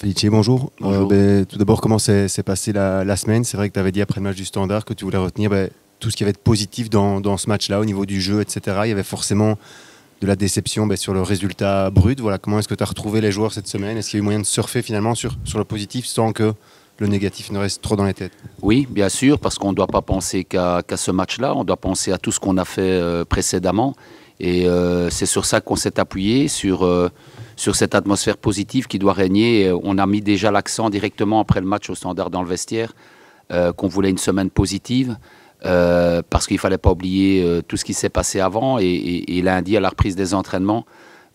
Felice, bonjour. Bonjour. Tout d'abord, comment s'est passée la semaine? C'est vrai que tu avais dit après le match du Standard que tu voulais retenir tout ce qui avait de positif dans ce match-là, au niveau du jeu, etc. Il y avait forcément de la déception sur le résultat brut. Voilà, comment est-ce que tu as retrouvé les joueurs cette semaine? Est-ce qu'il y a eu moyen de surfer finalement sur le positif sans que le négatif ne reste trop dans les têtes? Oui, bien sûr, parce qu'on ne doit pas penser qu'à ce match-là, on doit penser à tout ce qu'on a fait précédemment. Et c'est sur ça qu'on s'est appuyé, sur cette atmosphère positive qui doit régner. Et on a mis déjà l'accent directement après le match au Standard dans le vestiaire, qu'on voulait une semaine positive, parce qu'il ne fallait pas oublier tout ce qui s'est passé avant. Et lundi, à la reprise des entraînements,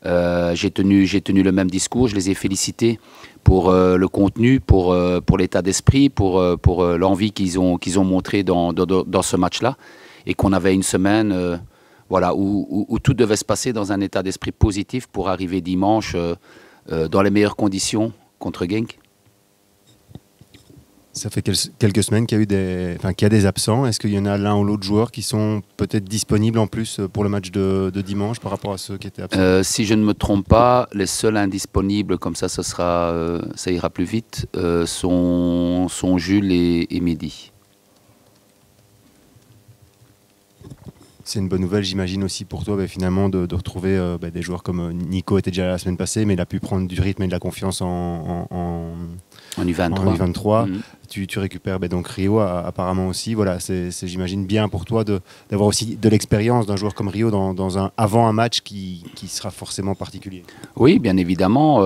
j'ai tenu le même discours, je les ai félicités pour le contenu, pour l'état d'esprit, pour l'envie qu'ils ont montré dans ce match-là, et qu'on avait une semaine voilà, où tout devait se passer dans un état d'esprit positif pour arriver dimanche dans les meilleures conditions contre Genk. Ça fait quelques semaines qu'il y a des absents. Est-ce qu'il y en a l'un ou l'autre joueur qui sont peut-être disponibles en plus pour le match de dimanche par rapport à ceux qui étaient absents? Si je ne me trompe pas, les seuls indisponibles, comme ça ça ira plus vite, sont Jules et Mehdi. C'est une bonne nouvelle, j'imagine aussi pour toi, finalement, de retrouver des joueurs comme Nico était déjà là la semaine passée, mais il a pu prendre du rythme et de la confiance en U23. U23. Tu récupères donc Rio apparemment aussi. Voilà, c'est j'imagine bien pour toi d'avoir aussi de l'expérience d'un joueur comme Rio avant un match qui sera forcément particulier. Oui, bien évidemment.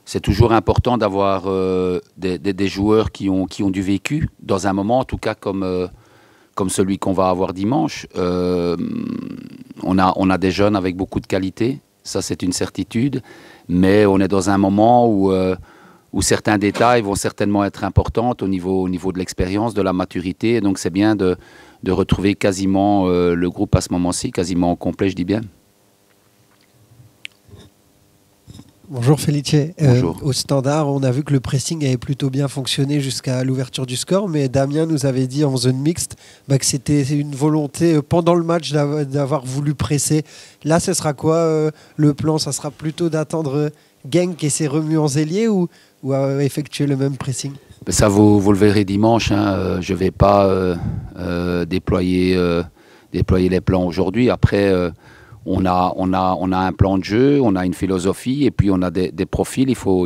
C'est toujours important d'avoir des joueurs qui ont du vécu, dans un moment en tout cas comme celui qu'on va avoir dimanche. On a des jeunes avec beaucoup de qualité, ça c'est une certitude, mais on est dans un moment où certains détails vont certainement être importants au niveau de l'expérience, de la maturité, donc c'est bien de retrouver quasiment le groupe à ce moment-ci, quasiment au complet, je dis bien. Bonjour Felice. Bonjour. Au Standard, on a vu que le pressing avait plutôt bien fonctionné jusqu'à l'ouverture du score, mais Damien nous avait dit en zone mixte que c'était une volonté pendant le match d'avoir voulu presser. Là, ce sera quoi le plan? Ça sera plutôt d'attendre Genk et ses remues en zélier ou effectuer le même pressing? Ça, vous le verrez dimanche. Je ne vais pas déployer les plans aujourd'hui. Après, on a un plan de jeu, on a une philosophie et puis on a des profils. Il faut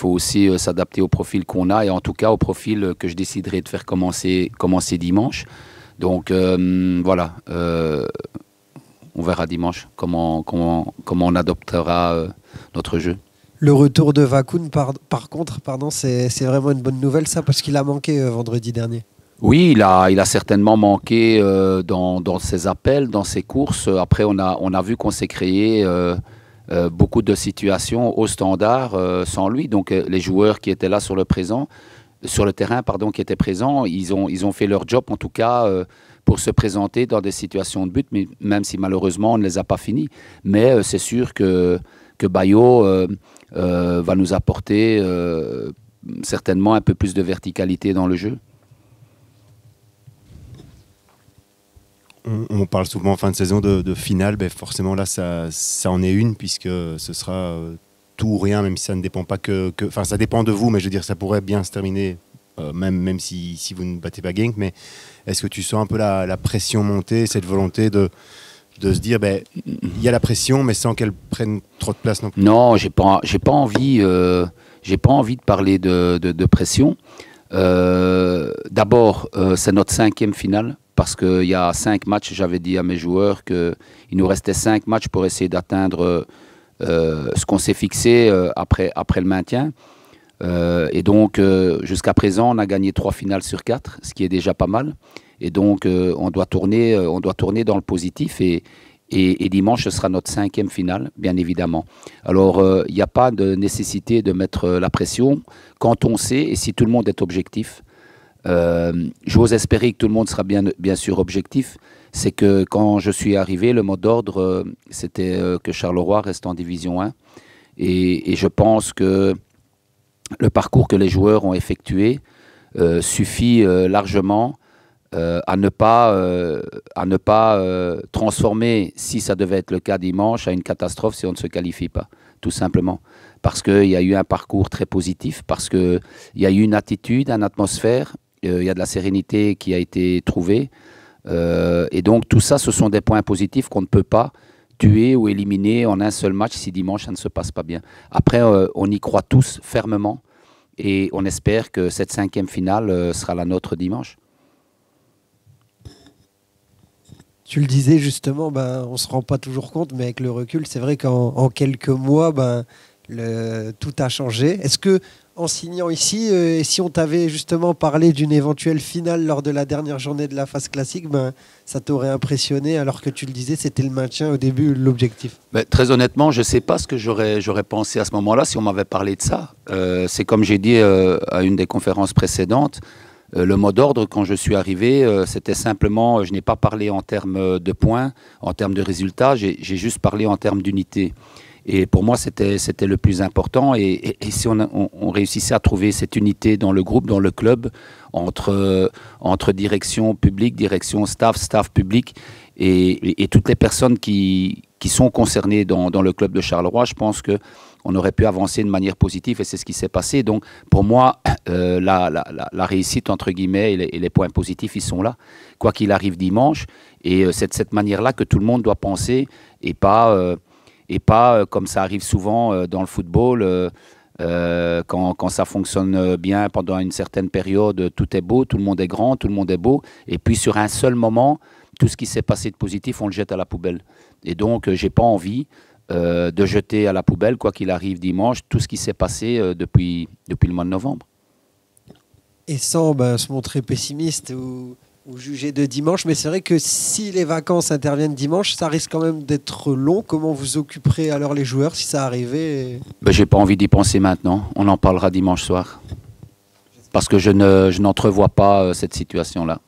aussi s'adapter au profil qu'on a et en tout cas au profil que je déciderai de faire commencer dimanche. Donc voilà, on verra dimanche comment on adoptera notre jeu. Le retour de Vakoun, par contre, c'est vraiment une bonne nouvelle ça, parce qu'il a manqué vendredi dernier. Oui, il a certainement manqué dans ses appels, dans ses courses. Après, on a vu qu'on s'est créé beaucoup de situations au Standard sans lui. Donc, les joueurs qui étaient là sur le terrain, qui étaient présents, ils ont fait leur job, en tout cas, pour se présenter dans des situations de but, mais même si malheureusement, on ne les a pas finis. Mais c'est sûr que Bayo va nous apporter certainement un peu plus de verticalité dans le jeu. On parle souvent en fin de saison de finale, forcément là ça en est une, puisque ce sera tout ou rien, même si ça ne dépend pas enfin ça dépend de vous, mais je veux dire ça pourrait bien se terminer même si vous ne battez pas Genk. Mais est-ce que tu sens un peu la pression monter, cette volonté de se dire il y a la pression mais sans qu'elle prenne trop de place non plus? Non, j'ai pas envie de parler de pression. D'abord, c'est notre 5e finale. Parce qu'il y a 5 matchs, j'avais dit à mes joueurs qu'il nous restait 5 matchs pour essayer d'atteindre ce qu'on s'est fixé après le maintien. Et donc, jusqu'à présent, on a gagné 3 finales sur 4, ce qui est déjà pas mal. Et donc, on doit tourner dans le positif. Et dimanche, ce sera notre 5e finale, bien évidemment. Alors, il n'y a pas de nécessité de mettre la pression quand on sait, et si tout le monde est objectif. J'ose espérer que tout le monde sera bien sûr objectif. C'est que quand je suis arrivé, le mot d'ordre, c'était que Charleroi reste en Division 1. Et je pense que le parcours que les joueurs ont effectué suffit largement à ne pas transformer, si ça devait être le cas dimanche, à une catastrophe si on ne se qualifie pas, tout simplement. parce qu'il y a eu un parcours très positif, parce qu'il y a eu une attitude, une atmosphère, il y a de la sérénité qui a été trouvée. Et donc tout ça, ce sont des points positifs qu'on ne peut pas tuer ou éliminer en un seul match si dimanche ça ne se passe pas bien. Après, on y croit tous fermement et on espère que cette 5e finale sera la nôtre dimanche. Tu le disais justement, on ne se rend pas toujours compte, mais avec le recul, c'est vrai qu'en quelques mois, tout a changé. Est-ce que en signant ici, si on t'avait justement parlé d'une éventuelle finale lors de la dernière journée de la phase classique, ça t'aurait impressionné, alors que tu le disais, c'était le maintien au début, l'objectif? Très honnêtement, je ne sais pas ce que j'aurais pensé à ce moment-là si on m'avait parlé de ça. C'est comme j'ai dit à une des conférences précédentes, le mot d'ordre, quand je suis arrivé, c'était simplement, je n'ai pas parlé en termes de points, en termes de résultats, j'ai juste parlé en termes d'unité. Et pour moi, c'était le plus important. Et si on réussissait à trouver cette unité dans le groupe, dans le club, entre direction publique, direction staff public, et toutes les personnes qui sont concernées dans le club de Charleroi, je pense qu'on aurait pu avancer de manière positive et c'est ce qui s'est passé. Donc pour moi, la réussite, entre guillemets, et les points positifs, ils sont là, quoi qu'il arrive dimanche. Et c'est de cette manière-là que tout le monde doit penser et pas comme ça arrive souvent dans le football, quand ça fonctionne bien pendant une certaine période, tout est beau, tout le monde est grand, tout le monde est beau. Et puis sur un seul moment, tout ce qui s'est passé de positif, on le jette à la poubelle. Et donc, j'ai pas envie de jeter à la poubelle, quoi qu'il arrive dimanche, tout ce qui s'est passé depuis le mois de novembre. Et sans se montrer pessimiste ou juger de dimanche, mais c'est vrai que si les vacances interviennent dimanche, ça risque quand même d'être long. Comment vous occuperez alors les joueurs si ça arrivait? J'ai pas envie d'y penser maintenant. On en parlera dimanche soir. Parce que je n'entrevois pas cette situation-là.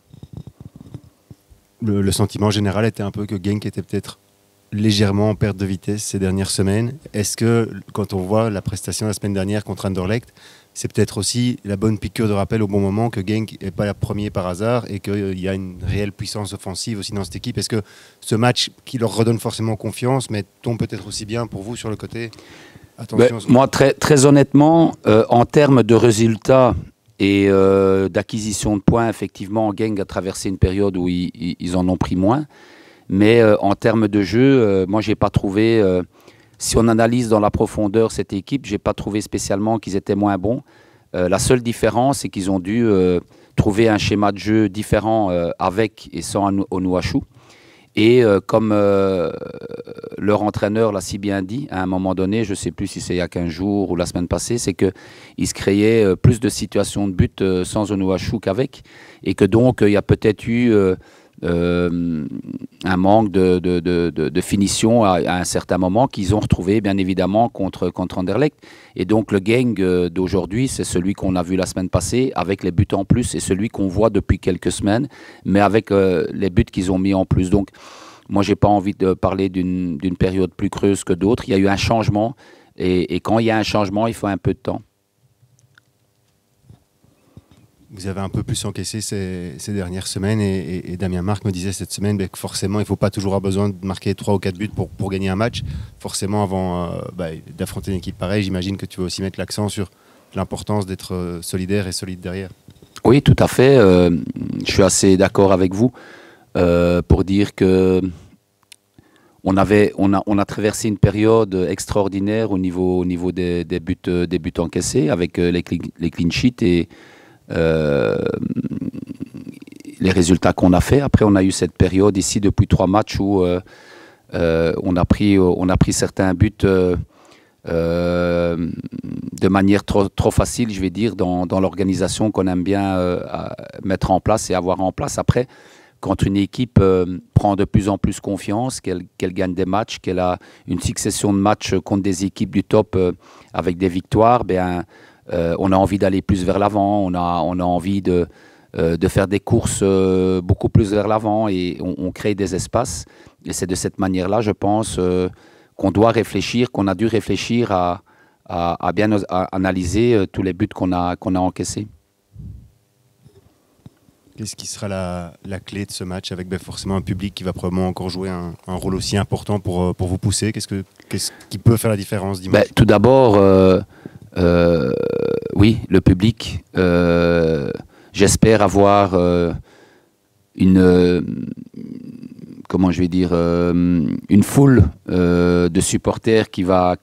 Le sentiment général était un peu que Genk était peut-être légèrement en perte de vitesse ces dernières semaines. Est-ce que, quand on voit la prestation la semaine dernière contre Anderlecht, c'est peut-être aussi la bonne piqûre de rappel au bon moment que Genk n'est pas la première par hasard et qu'il y a une réelle puissance offensive aussi dans cette équipe? Est-ce que ce match qui leur redonne forcément confiance, mais tombe peut-être aussi bien pour vous sur le côté? Attention. Moi, très honnêtement, en termes de résultats et d'acquisition de points, effectivement, Genk a traversé une période où ils en ont pris moins. Mais en termes de jeu, moi, j'ai pas trouvé... si on analyse dans la profondeur cette équipe, j'ai pas trouvé spécialement qu'ils étaient moins bons. La seule différence, c'est qu'ils ont dû trouver un schéma de jeu différent avec et sans Onuachu. Et comme leur entraîneur l'a si bien dit, à un moment donné, je ne sais plus si c'est il y a 15 jours ou la semaine passée, c'est qu'il se créait plus de situations de but sans Onuachu qu'avec. Et que donc, il y a peut-être eu un manque de finition à un certain moment qu'ils ont retrouvé bien évidemment contre Anderlecht. Et donc le Genk d'aujourd'hui, c'est celui qu'on a vu la semaine passée avec les buts en plus et celui qu'on voit depuis quelques semaines, mais avec les buts qu'ils ont mis en plus. Donc moi, j'ai pas envie de parler d'une période plus creuse que d'autres. Il y a eu un changement et quand il y a un changement, il faut un peu de temps. Vous avez un peu plus encaissé ces dernières semaines et Damien Marc me disait cette semaine que forcément il ne faut pas toujours avoir besoin de marquer 3 ou 4 buts pour gagner un match. Forcément avant d'affronter une équipe pareille, j'imagine que tu vas aussi mettre l'accent sur l'importance d'être solidaire et solide derrière. Oui, tout à fait. Je suis assez d'accord avec vous pour dire que on a traversé une période extraordinaire au niveau des buts encaissés avec les clean sheets et les résultats qu'on a fait. Après, on a eu cette période ici depuis 3 matchs où on a pris certains buts de manière trop facile, je vais dire, dans l'organisation qu'on aime bien mettre en place et avoir en place. Après, quand une équipe prend de plus en plus confiance, qu'elle gagne des matchs, qu'elle a une succession de matchs contre des équipes du top avec des victoires, on a envie d'aller plus vers l'avant, on a envie de faire des courses beaucoup plus vers l'avant et on crée des espaces. Et c'est de cette manière-là, je pense, qu'on doit réfléchir, qu'on a dû réfléchir à bien analyser tous les buts qu'on a encaissés. Qu'est-ce qui sera la clé de ce match avec forcément un public qui va probablement encore jouer un rôle aussi important pour vous pousser? Qu'est-ce qui peut faire la différence dimanche? Tout d'abord, oui, le public. J'espère avoir comment je vais dire, une foule de supporters qui va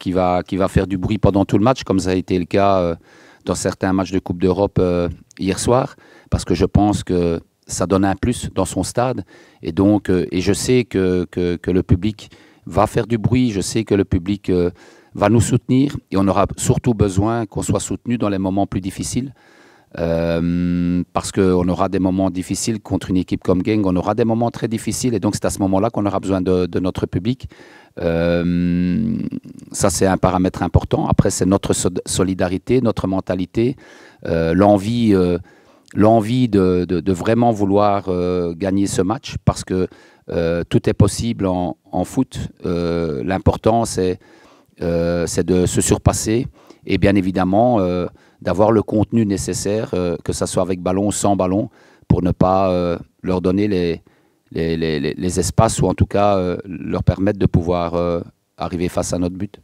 faire du bruit pendant tout le match, comme ça a été le cas dans certains matchs de Coupe d'Europe hier soir, parce que je pense que ça donne un plus dans son stade. Et donc, et je sais que le public va faire du bruit, je sais que le public va nous soutenir, et on aura surtout besoin qu'on soit soutenu dans les moments plus difficiles. Parce qu'on aura des moments difficiles contre une équipe comme Genk, on aura des moments très difficiles, et donc c'est à ce moment-là qu'on aura besoin de notre public. Ça, c'est un paramètre important. Après, c'est notre solidarité, notre mentalité, l'envie de vraiment vouloir gagner ce match, parce que tout est possible en foot. L'important, c'est de se surpasser, et bien évidemment d'avoir le contenu nécessaire, que ce soit avec ballon ou sans ballon, pour ne pas leur donner les espaces, ou en tout cas leur permettre de pouvoir arriver face à notre but.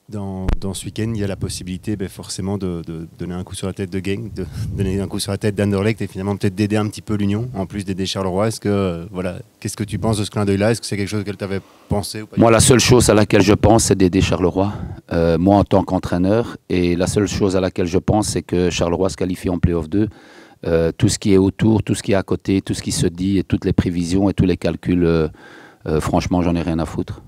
Dans ce week-end, il y a la possibilité forcément de donner un coup sur la tête de Genk, de donner un coup sur la tête d'Anderlecht, et finalement peut-être d'aider un petit peu l'Union, en plus d'aider Charleroi. Qu'est-ce que tu penses de ce clin d'œil-là? Est-ce que c'est quelque chose que tu avais pensé ou pas? Moi, la seule chose à laquelle je pense, c'est d'aider Charleroi, moi en tant qu'entraîneur. Et la seule chose à laquelle je pense, c'est que Charleroi se qualifie en Play-off 2. Tout ce qui est autour, tout ce qui est à côté, tout ce qui se dit, et toutes les prévisions et tous les calculs, franchement, j'en ai rien à foutre.